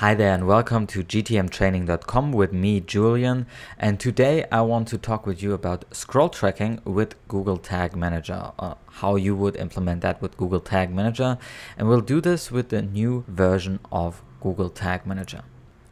Hi there and welcome to gtmtraining.com with me, Julian, and today I want to talk with you about scroll tracking with Google Tag Manager, how you would implement that with Google Tag Manager, and we'll do this with the new version of Google Tag Manager.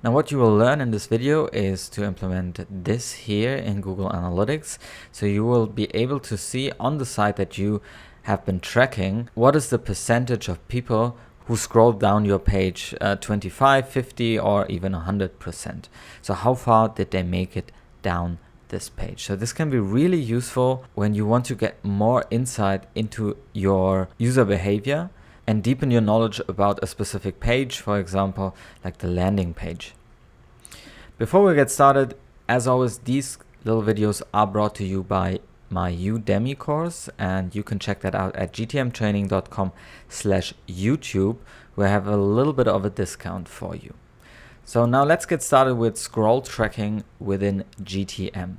Now what you will learn in this video is to implement this here in Google Analytics, so you will be able to see on the site that you have been tracking what is the percentage of people who scroll down your page 25, 50 or even 100%. So how far did they make it down this page? So this can be really useful when you want to get more insight into your user behavior and deepen your knowledge about a specific page, for example, like the landing page. Before we get started, as always, these little videos are brought to you by my Udemy course, and you can check that out at gtmtraining.com/YouTube, where I have a little bit of a discount for you. So now let's get started with scroll tracking within GTM.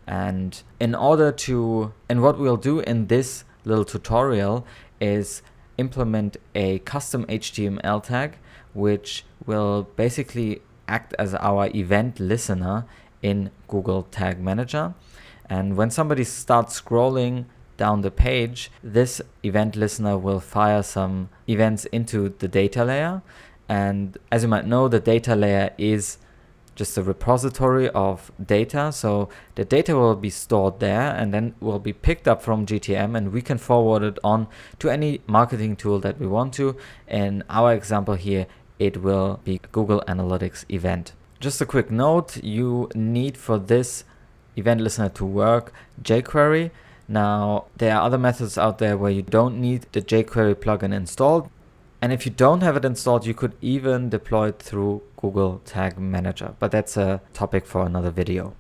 And what we'll do in this little tutorial is implement a custom HTML tag, which will basically act as our event listener in Google Tag Manager. And when somebody starts scrolling down the page, this event listener will fire some events into the data layer. And as you might know, the data layer is just a repository of data. So the data will be stored there and then will be picked up from GTM, and we can forward it on to any marketing tool that we want to. In our example here, it will be Google Analytics event. Just a quick note, you need for this event listener to work jQuery. Now there are other methods out there where you don't need the jQuery plugin installed, and if you don't have it installed, you could even deploy it through Google Tag Manager, but that's a topic for another video.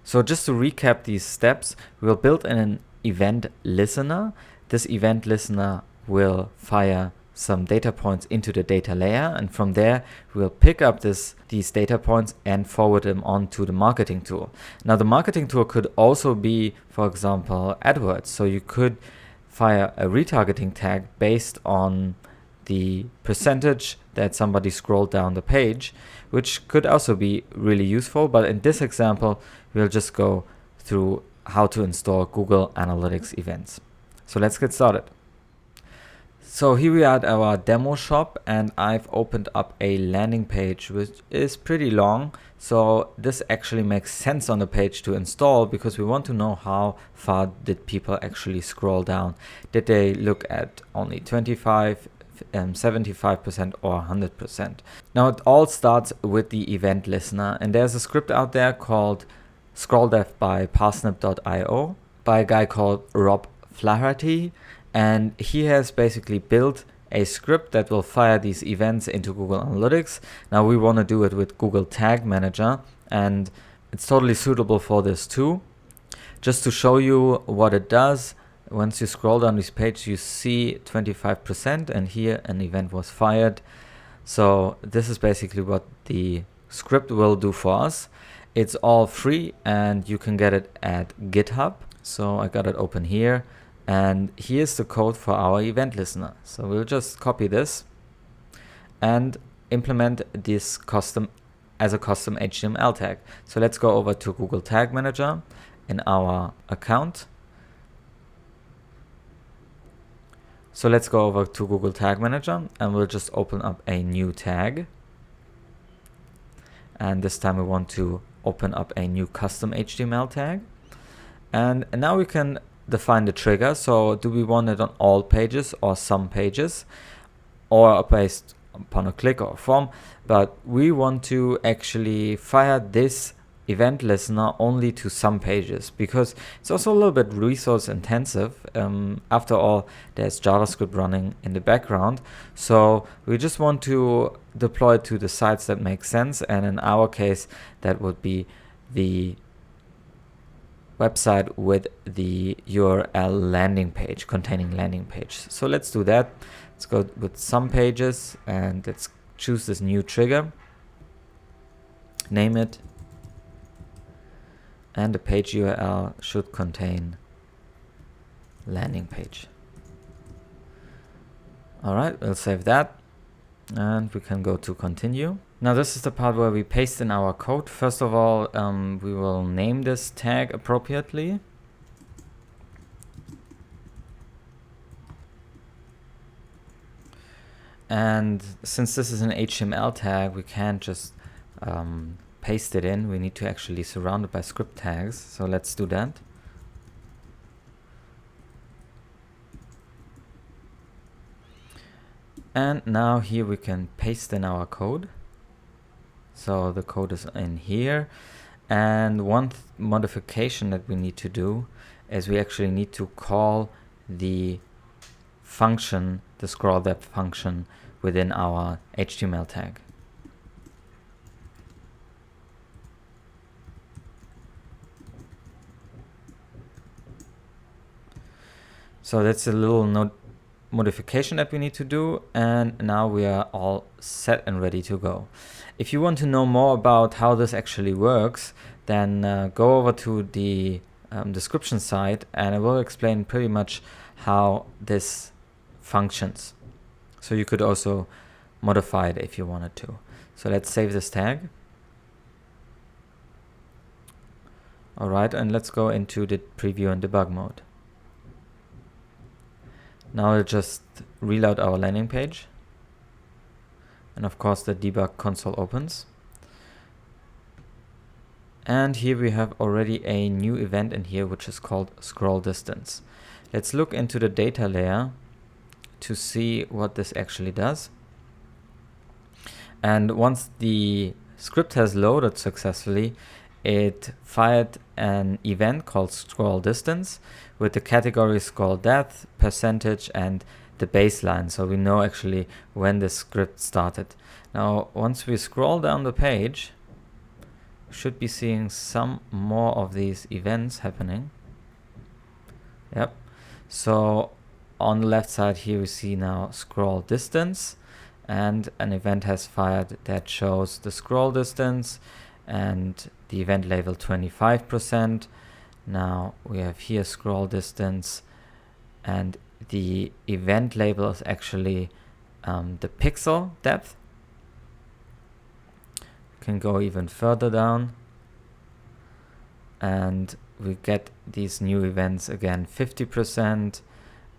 So just to recap these steps, we'll build an event listener. This event listener will fire some data points into the data layer, and from there we'll pick up these data points and forward them on to the marketing tool. Now the marketing tool could also be, for example, AdWords. So you could fire a retargeting tag based on the percentage that somebody scrolled down the page, which could also be really useful. But in this example, we'll just go through how to install Google Analytics events. So let's get started. So here we are at our demo shop, and I've opened up a landing page which is pretty long. So this actually makes sense on the page to install because we want to know how far did people actually scroll down. Did they look at only 25, 75% or 100%? Now it all starts with the event listener, and there's a script out there called ScrollDepth by parsnip.io by a guy called Rob Flaherty. And he has basically built a script that will fire these events into Google Analytics. Now we want to do it with Google Tag Manager, and it's totally suitable for this too. Just to show you what it does, once you scroll down this page, you see 25%, and here an event was fired. So this is basically what the script will do for us. It's all free, and you can get it at GitHub. So I got it open here. And here's the code for our event listener. So we'll just copy this and implement this as a custom HTML tag. So let's go over to Google Tag Manager in our account. So let's go over to Google Tag Manager, and we'll just open up a new tag. And this time we want to open up a new custom HTML tag. And now we can define the trigger. So do we want it on all pages or some pages, or based upon a click or a form? But we want to actually fire this event listener only to some pages because it's also a little bit resource intensive. After all, there's JavaScript running in the background, so we just want to deploy it to the sites that make sense, and in our case that would be the website with the URL landing page containing landing page. So let's do that. Let's go with some pages, and let's choose this new trigger, name it, and the page URL should contain landing page. All right, we'll save that. And we can go to continue. Now this is the part where we paste in our code. First of all, we will name this tag appropriately. And since this is an HTML tag, we can't just paste it in. We need to actually surround it by script tags. So let's do that. And now here we can paste in our code. So the code is in here. And one modification that we need to do is we actually need to call the function, the scrollDepth function within our HTML tag. So that's a little modification that we need to do, and now we are all set and ready to go. If you want to know more about how this actually works, then go over to the description site, and I will explain pretty much how this functions. So you could also modify it if you wanted to. So let's save this tag. All right, and let's go into the preview and debug mode. Now we'll just reload our landing page. And of course the debug console opens. And here we have already a new event in here, which is called scroll distance. Let's look into the data layer to see what this actually does. And once the script has loaded successfully, it fired an event called scroll distance with the category scroll depth, percentage, and the baseline. So we know actually when the script started. Now, once we scroll down the page, we should be seeing some more of these events happening. Yep. So on the left side here, we see now scroll distance, and an event has fired that shows the scroll distance and the event label 25%. Now we have here scroll distance, and the event label is actually the pixel depth. You can go even further down, and we get these new events again, 50%,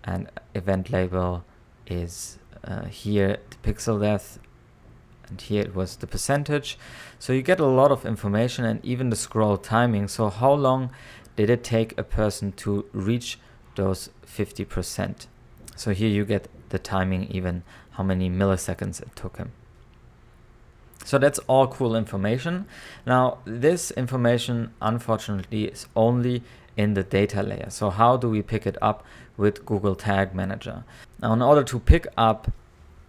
and event label is here the pixel depth, and here it was the percentage. So you get a lot of information, and even the scroll timing. So how long did it take a person to reach those 50%? So here you get the timing, even how many milliseconds it took him. So that's all cool information. Now this information unfortunately is only in the data layer. So how do we pick it up with Google Tag Manager? Now in order to pick up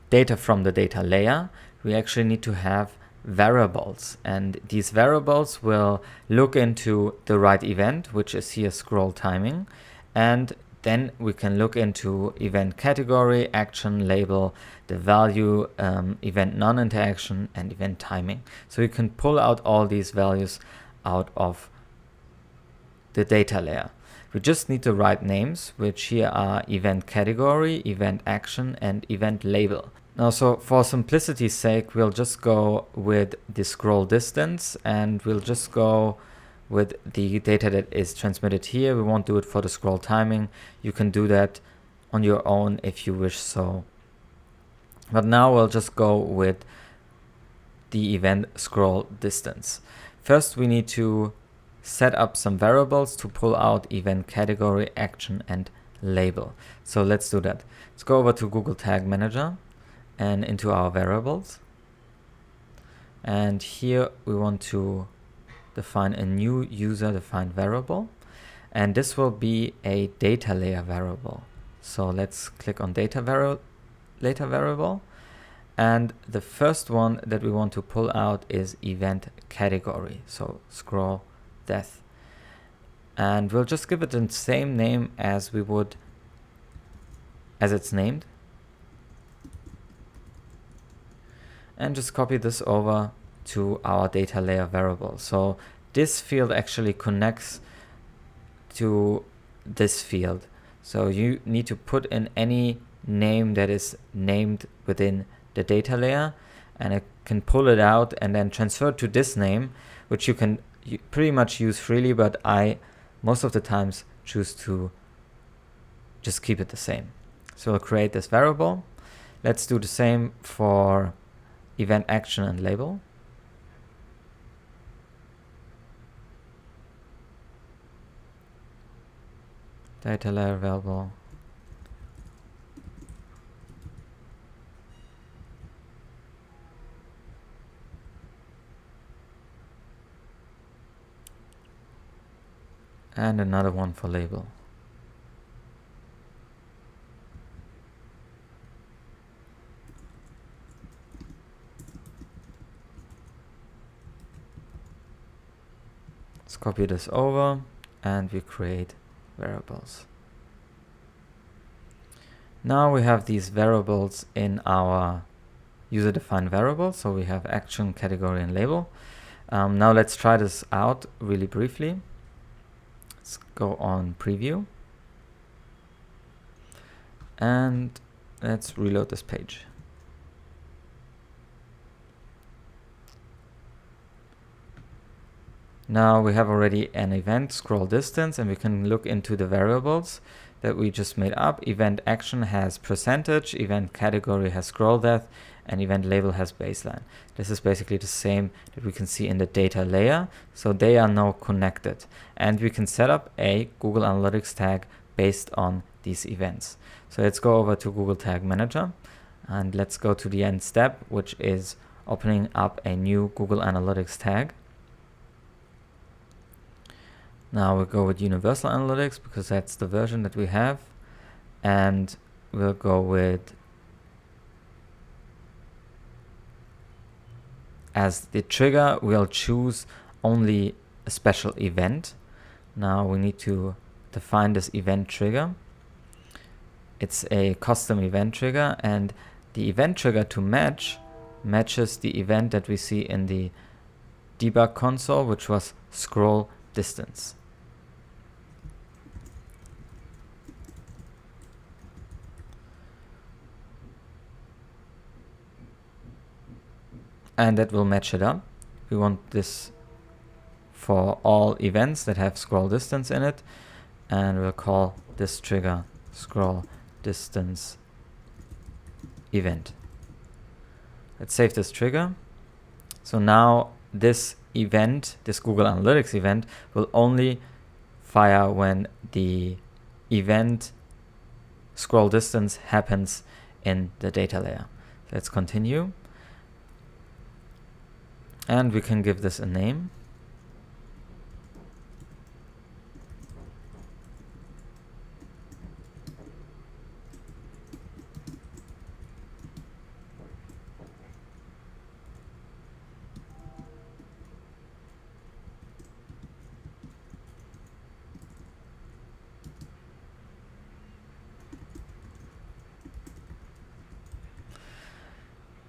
data from the data layer, we actually need to have variables, and these variables will look into the right event, which is here scroll timing, and then we can look into event category, action, label, the value, event non-interaction, and event timing. So you can pull out all these values out of the data layer. We just need the right names, which here are event category, event action, and event label. Now, so for simplicity's sake, we'll just go with the scroll distance, and we'll just go with the data that is transmitted here. We won't do it for the scroll timing. You can do that on your own if you wish so. But now we'll just go with the event scroll distance. First, we need to set up some variables to pull out event category, action, and label. So let's do that. Let's go over to Google Tag Manager and into our variables. And here we want to define a new user-defined variable. And this will be a data layer variable. So let's click on data variable. And the first one that we want to pull out is event category. So scroll depth. And we'll just give it the same name as we would as it's named. And just copy this over to our data layer variable. So this field actually connects to this field. So you need to put in any name that is named within the data layer, and I can pull it out and then transfer it to this name, which you can pretty much use freely, but I most of the times choose to just keep it the same. So we'll create this variable. Let's do the same for event action and label. Data layer variable. And another one for label. Let's copy this over and we create variables. Now we have these variables in our user-defined variables. So we have action, category, and label. Now let's try this out really briefly. Let's go on preview. And let's reload this page. Now we have already an event scroll distance, and we can look into the variables that we just made up. Event action has percentage, event category has scroll depth, and event label has baseline. This is basically the same that we can see in the data layer. So they are now connected, and we can set up a Google Analytics tag based on these events. So let's go over to Google Tag Manager, and let's go to the end step, which is opening up a new Google Analytics tag. Now we'll go with Universal Analytics because that's the version that we have, and we'll go with, as the trigger, we'll choose only a special event. Now we need to define this event trigger. It's a custom event trigger, and the event trigger to matches the event that we see in the debug console, which was scroll distance. And that will match it up. We want this for all events that have scroll distance in it, and we'll call this trigger scroll distance event. Let's save this trigger. So now this event, this Google Analytics event, will only fire when the event scroll distance happens in the data layer. Let's continue. And we can give this a name.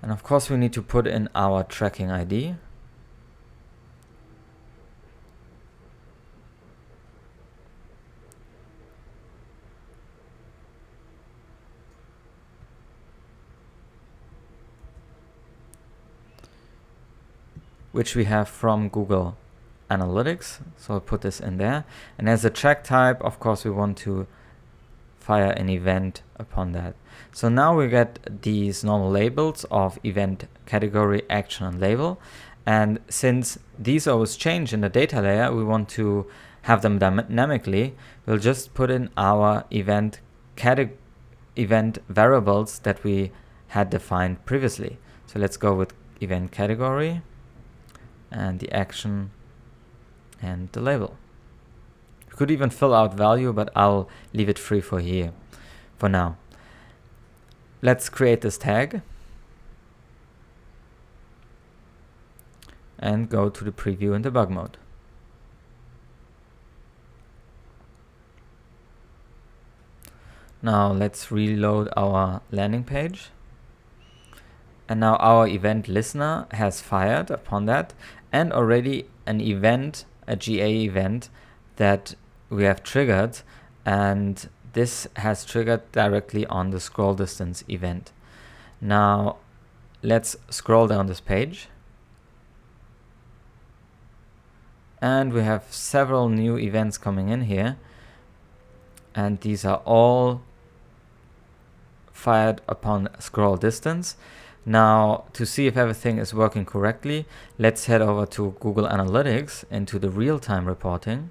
And of course we need to put in our tracking ID. Which we have from Google Analytics. So I'll put this in there. And as a track type, of course, we want to fire an event upon that. So now we get these normal labels of event, category, action, and label. And since these always change in the data layer, we want to have them dynamically. We'll just put in our event variables that we had defined previously. So let's go with event category and the action and the label. You could even fill out value, but I'll leave it free for here for now. Let's create this tag and go to the preview and debug mode. Now let's reload our landing page. And now our event listener has fired upon that, and already an event, a GA event that we have triggered, and this has triggered directly on the scroll distance event. Now let's scroll down this page. And we have several new events coming in here. And these are all fired upon scroll distance. Now, to see if everything is working correctly, let's head over to Google Analytics into the real-time reporting.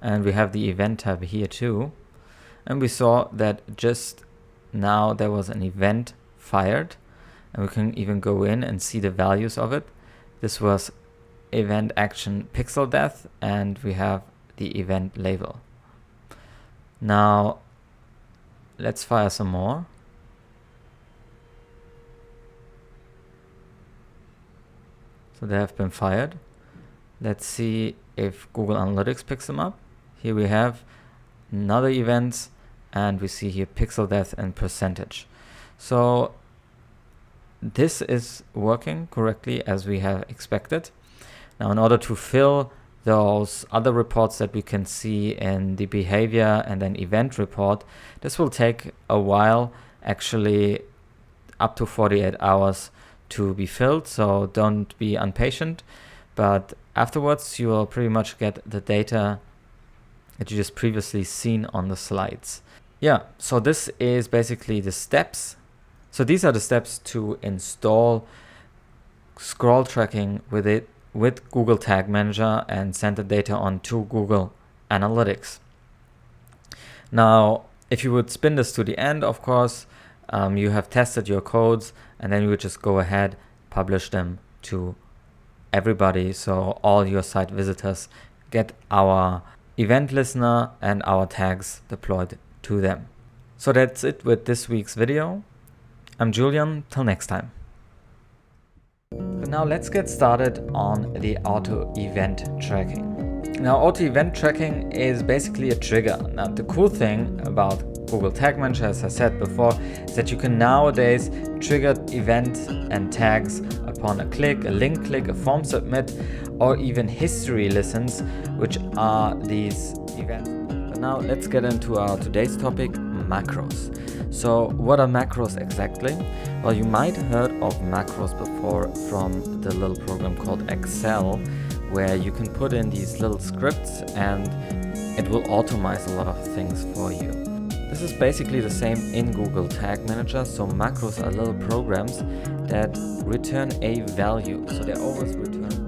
And we have the event tab here too. And we saw that just now there was an event fired. And we can even go in and see the values of it. This was event action pixel depth, and we have the event label. Now, let's fire some more. So they have been fired. Let's see if Google Analytics picks them up. Here we have another events, and we see here pixel depth and percentage. So this is working correctly as we have expected. Now, in order to fill those other reports that we can see in the behavior and then event report, this will take a while, actually up to 48 hours to be filled. So don't be impatient, but afterwards you will pretty much get the data that you just previously seen on the slides. Yeah, so this is basically the steps. So these are the steps to install scroll tracking with Google Tag Manager and send the data on to Google Analytics. Now, if you would spin this to the end, of course, you have tested your codes, and then you would just go ahead, publish them to everybody. So all your site visitors get our event listener and our tags deployed to them. So that's it with this week's video. I'm Julian, till next time. Now let's get started on the auto event tracking. Now, auto event tracking is basically a trigger. Now, the cool thing about Google Tag Manager, as I said before, is that you can nowadays trigger events and tags upon a click, a link click, a form submit, or even history listens, which are these events. But now let's get into our today's topic, macros. So what are macros exactly? Well, you might have heard of macros before from the little program called Excel, where you can put in these little scripts and it will automate a lot of things for you. This is basically the same in Google Tag Manager. So macros are little programs that return a value. So they always return